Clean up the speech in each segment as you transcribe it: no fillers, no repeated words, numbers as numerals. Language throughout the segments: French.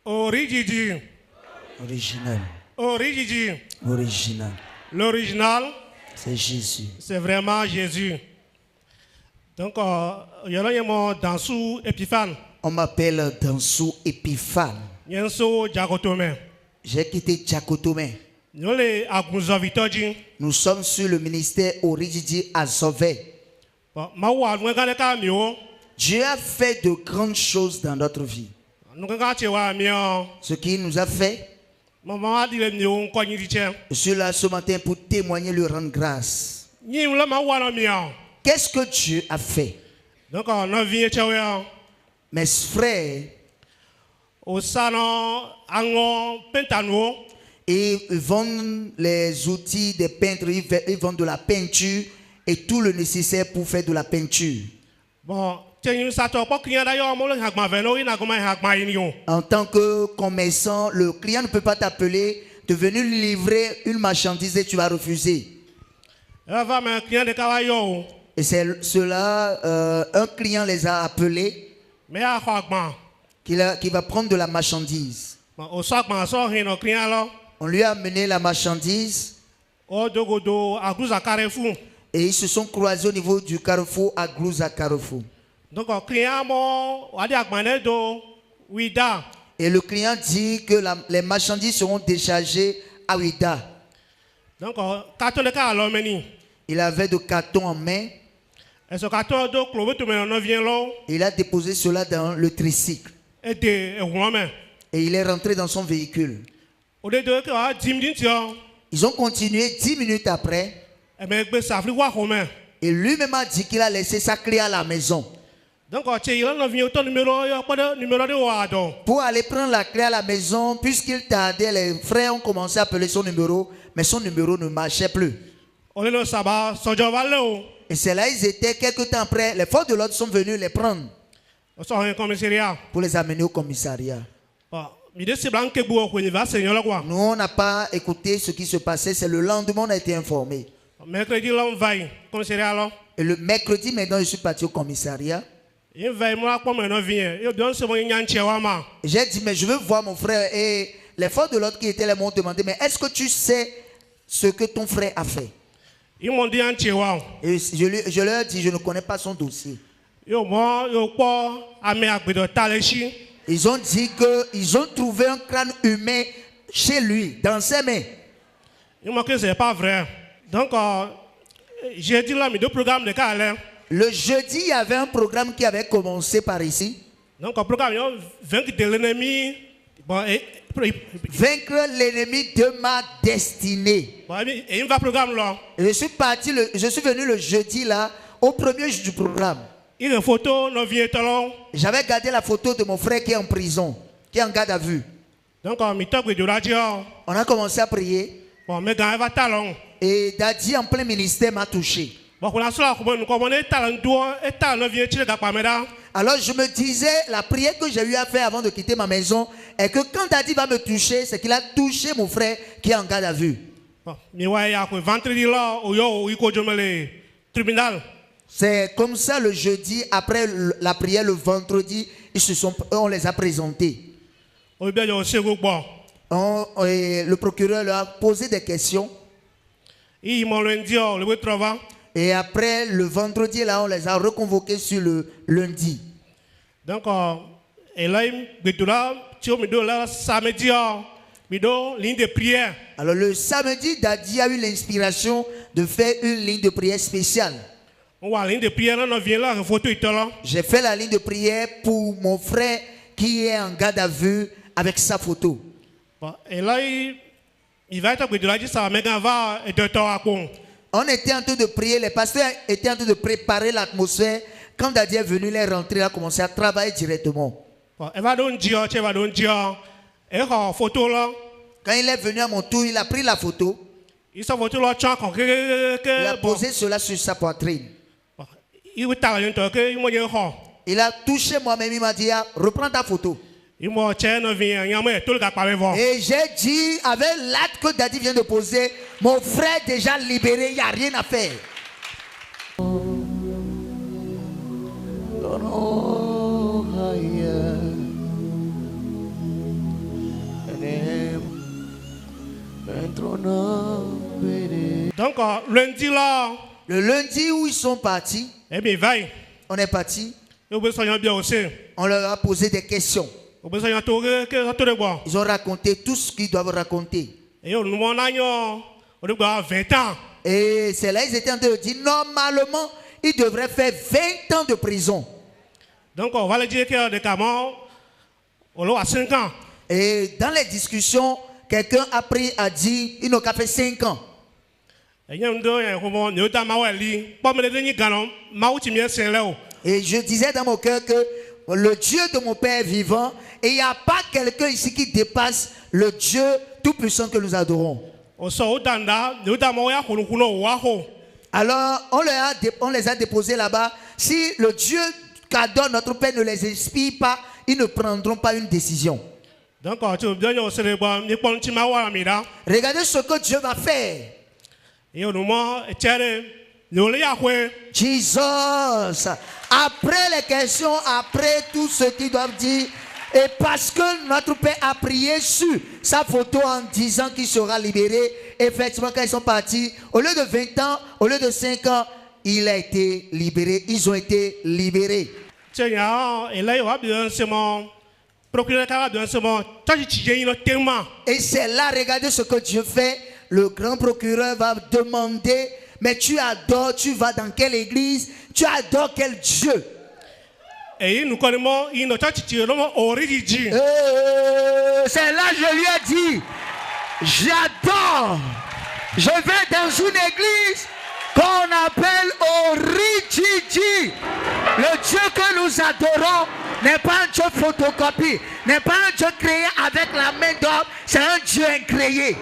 Original. Original. L'original, C'est Jésus. c'est vraiment Jésus. Donc, il y a un Dansou Épiphane. On m'appelle Dansou Épiphane. J'ai quitté Djakotome. Nous sommes sur le ministère Origidi Azové. Dieu a fait de grandes choses dans notre vie. Ce qu'il nous a fait, je suis là ce matin pour témoigner, lui rendre grâce. Qu'est-ce que Dieu a fait? Mes frères, ils vendent les outils des peintres, ils vendent de la peinture et tout le nécessaire pour faire de la peinture. En tant que commerçant, le client ne peut pas t'appeler de venir livrer une marchandise et tu vas refuser. Et c'est cela, un client les a appelés qui va prendre de la marchandise. On lui a amené la marchandise et ils se sont croisés au niveau du carrefour à Glouza Carrefour. Et le client dit que les marchandises seront déchargées à Ouida. Il avait de carton en main. Il a déposé cela dans le tricycle. Et il est rentré dans son véhicule. Ils ont continué 10 minutes après. Et lui-même a dit qu'il a laissé sa clé à la maison. Pour aller prendre la clé à la maison, puisqu'il tardait, les frères ont commencé à appeler son numéro, mais son numéro ne marchait plus. Et c'est là ils étaient, quelques temps après, les forces de l'ordre sont venus les prendre pour les amener au commissariat. Nous, on n'a pas écouté ce qui se passait, c'est le lendemain on a été informé. Et le mercredi, maintenant, je suis parti au commissariat. J'ai dit, mais je veux voir mon frère. Et les forces de l'ordre qui étaient là m'ont demandé, mais est-ce que tu sais ce que ton frère a fait? Ils m'ont dit, et je leur ai dit, je ne connais pas son dossier. Ils ont dit qu'ils ont trouvé un crâne humain chez lui, dans ses mains. Ils m'ont dit que ce n'est pas vrai. Donc, j'ai dit là, mes 2 programmes de cas. Le jeudi, il y avait un programme qui avait commencé par ici. Donc, le programme, vaincre l'ennemi. Vaincre l'ennemi de ma destinée. Et je suis parti, je suis venu le jeudi là, au premier jour du programme. J'avais gardé la photo de mon frère qui est en prison, qui est en garde à vue. Donc, on a commencé à prier. Et Daddy en plein ministère m'a touché. Alors je me disais, la prière que j'ai eu à faire avant de quitter ma maison est que quand Daddy va me toucher, c'est qu'il a touché mon frère qui est en garde à vue. C'est comme ça le jeudi, après la prière le vendredi, on les a présentés. Le procureur leur a posé des questions. Et après le vendredi, là, on les a reconvoqués sur le lundi. Donc, alors le samedi, Daddy a eu l'inspiration de faire une ligne de prière spéciale. J'ai fait la ligne de prière pour mon frère qui est en garde à vue avec sa photo. Et là, il va être on était en train de prier, les pasteurs étaient en train de préparer l'atmosphère. Quand Daddy est venu, il est rentré, il a commencé à travailler directement. Quand il est venu à mon tour, il a pris la photo. Il a posé cela sur sa poitrine. Il a touché moi-même, il m'a dit, reprends ta photo. Et j'ai dit, avec l'acte que Daddy vient de poser, mon frère est déjà libéré, il n'y a rien à faire. Ton nom béni. Donc, lundi là. Le lundi où ils sont partis, eh bien, on est parti. On leur a posé des questions. Ils ont raconté tout ce qu'ils doivent raconter. Et c'est là qu'ils étaient en train de dire, normalement, ils devraient faire 20 ans de prison. Donc, on va le dire que 5 ans. Et dans les discussions, quelqu'un a dit, ils n'ont qu'à faire 5 ans. Et je disais dans mon cœur que le Dieu de mon Père est vivant et il n'y a pas quelqu'un ici qui dépasse le Dieu tout-puissant que nous adorons. Alors, on les a déposés là-bas. Si le Dieu qu'adore notre Père ne les inspire pas, ils ne prendront pas une décision. Regardez ce que Dieu va faire. Jesus. Après les questions, après tout ce qu'ils doivent dire, et parce que notre Père a prié sur sa photo en disant qu'il sera libéré, effectivement quand ils sont partis, au lieu de 20 ans, au lieu de 5 ans, il a été libéré, ils ont été libérés. Et c'est là, regardez ce que Dieu fait. Le grand procureur va demander, mais tu adores, tu vas dans quelle église, tu adores quel Dieu? C'est là je lui ai dit, j'adore, je vais dans une église qu'on appelle Orijiji. Le Dieu que nous adorons n'est pas un Dieu photocopie, n'est pas un Dieu créé avec la main d'homme, c'est un Dieu incréé.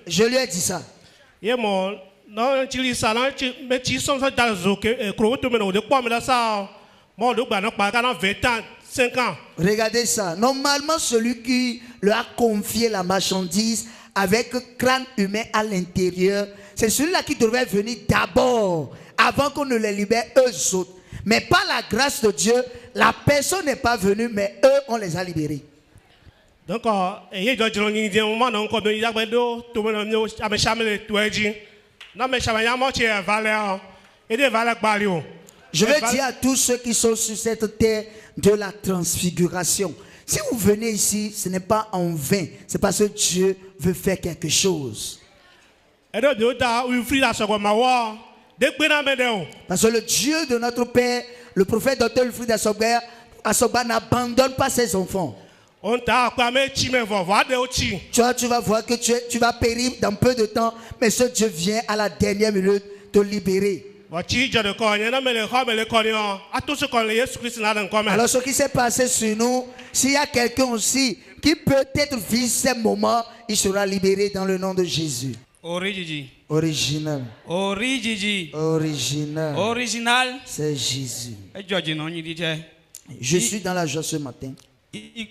Je lui ai dit ça. Regardez ça. Normalement, celui qui leur a confié la marchandise avec crâne humain à l'intérieur, c'est celui-là qui devrait venir d'abord, avant qu'on ne les libère eux autres. Mais par la grâce de Dieu, la personne n'est pas venue, mais eux, on les a libérés. Donc, je veux dire à tous ceux qui sont sur cette terre de la transfiguration, si vous venez ici, ce n'est pas en vain, c'est parce que Dieu veut faire quelque chose. Parce que le Dieu de notre Père, le prophète Dr. Wilfrid Asogba n'abandonne pas ses enfants. Tu vas voir que tu vas périr dans peu de temps, mais ce Dieu vient à la dernière minute te libérer. Alors ce qui s'est passé sur nous, s'il y a quelqu'un aussi qui peut-être vit ces moments, il sera libéré dans le nom de Jésus. Original. Original. C'est Jésus. Je suis dans la joie ce matin. Et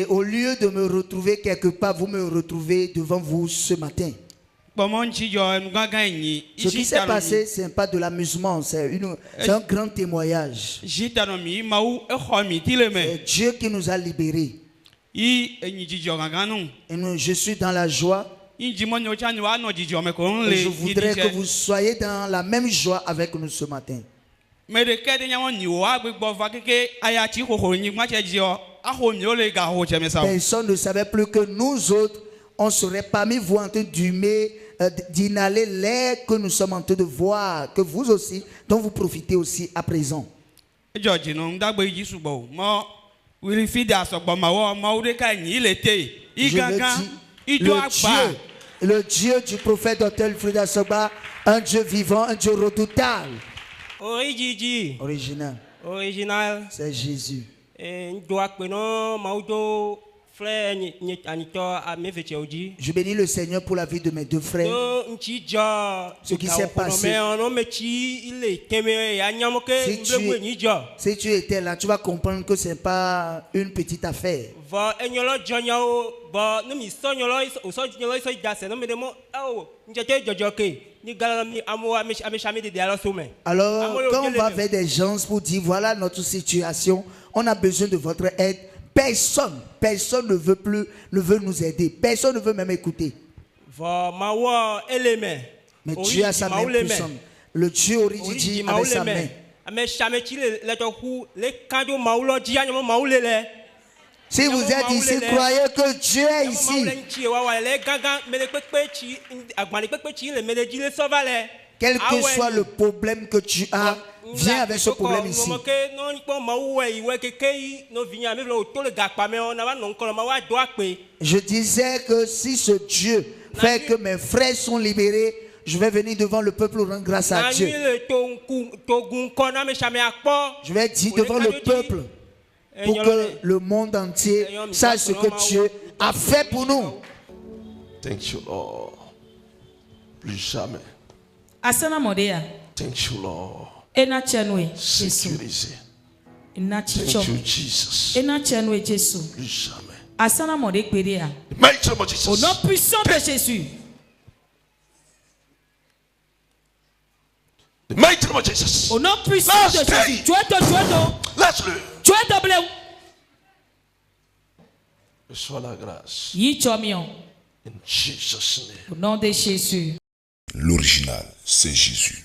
au lieu de me retrouver quelque part, vous me retrouvez devant vous ce matin. Ce qui s'est passé, ce n'est pas de l'amusement, c'est un grand témoignage. C'est Dieu qui nous a libérés. Et je suis dans la joie. Et je voudrais que vous soyez dans la même joie avec nous ce matin. Personne ne savait plus que nous autres, on serait parmi vous en train d'inhaler l'air que nous sommes en train de voir, que vous aussi, dont vous profitez aussi à présent. Le Dieu du prophète Dr. Wilfrid Asogba, un Dieu vivant, un Dieu redoutable. Original. C'est Jésus. Je bénis le Seigneur pour la vie de mes deux frères. Ce qui s'est passé. Si tu étais là, tu vas comprendre que ce n'est pas une petite affaire. Alors, quand on va vers des gens pour dire voilà notre situation, on a besoin de votre aide. Personne ne veut nous aider. Personne ne veut même écouter. Mais Dieu a sa main puissante. Le Dieu origine avec sa main. Si vous êtes ici, croyez que Dieu est ici. Quel que soit le problème que tu as, viens avec ce problème ici. Je disais que si ce Dieu fait que mes frères sont libérés, je vais venir devant le peuple rendre grâce à Dieu. Je vais dire devant le peuple pour que le monde entier sache ce que Dieu a fait pour nous. Thank you, Lord. Plus jamais. Thank you, Lord. Sécurisé. Thank you, Jesus. Plus jamais. Au nom puissant de Jésus. The mighty name of Jesus. Au nom puissant de Jésus. Laisse-le. Reçois la grâce. In Jesus' name. Au nom de Jésus. L'original, c'est Jésus.